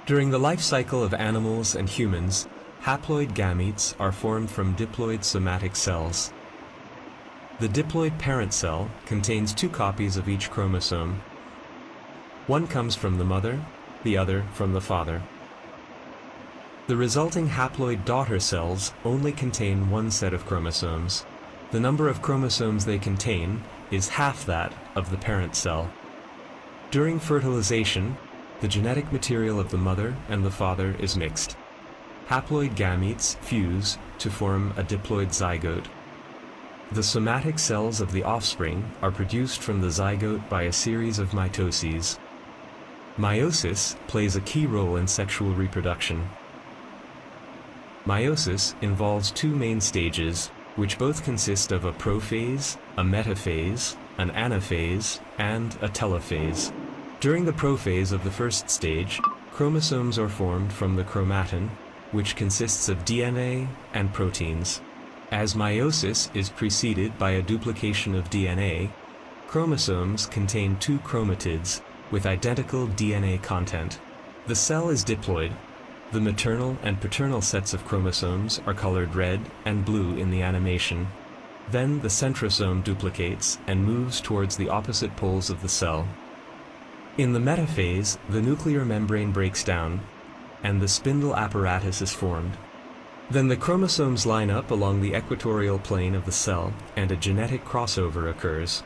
During the life cycle of animals and humans, haploid gametes are formed from diploid somatic cells. The diploid parent cell contains 2 copies of each chromosome. One comes from the mother, the other from the father. The resulting haploid daughter cells only contain 1 set of chromosomes. The number of chromosomes they contain is half that of the parent cell. During fertilization, the genetic material of the mother and the father is mixed. Haploid gametes fuse to form a diploid zygote. The somatic cells of the offspring are produced from the zygote by a series of mitoses. Meiosis plays a key role in sexual reproduction. Meiosis involves 2 main stages, which both consist of a prophase, a metaphase, an anaphase, and a telophase. During the prophase of the first stage, chromosomes are formed from the chromatin, which consists of DNA and proteins. As meiosis is preceded by a duplication of DNA, chromosomes contain 2 chromatids with identical DNA content. The cell is diploid. The maternal and paternal sets of chromosomes are colored red and blue in the animation. Then the centrosome duplicates and moves towards the opposite poles of the cell. In the metaphase, the nuclear membrane breaks down, and the spindle apparatus is formed. Then the chromosomes line up along the equatorial plane of the cell, and a genetic crossover occurs.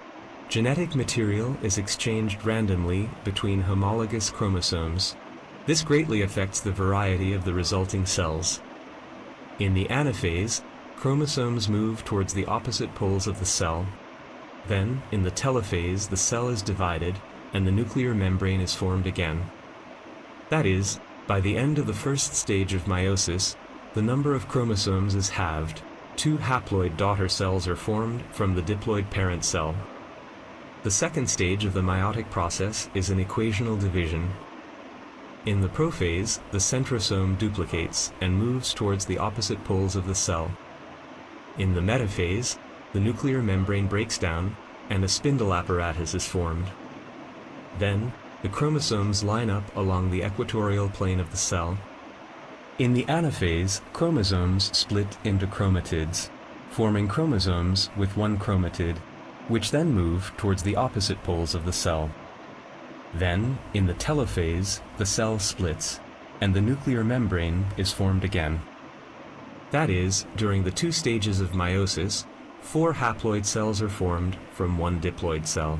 Genetic material is exchanged randomly between homologous chromosomes. This greatly affects the variety of the resulting cells. In the anaphase, chromosomes move towards the opposite poles of the cell. Then, in the telophase, the cell is divided and the nuclear membrane is formed again. That is, by the end of the first stage of meiosis, the number of chromosomes is halved. 2 haploid daughter cells are formed from the diploid parent cell. The second stage of the meiotic process is an equational division. In the prophase, the centrosome duplicates and moves towards the opposite poles of the cell. In the metaphase, the nuclear membrane breaks down and a spindle apparatus is formed. Then, the chromosomes line up along the equatorial plane of the cell. In the anaphase, chromosomes split into chromatids, forming chromosomes with 1 chromatid, which then move towards the opposite poles of the cell. Then, in the telophase, the cell splits, and the nuclear membrane is formed again. That is, during the 2 stages of meiosis, 4 haploid cells are formed from 1 diploid cell.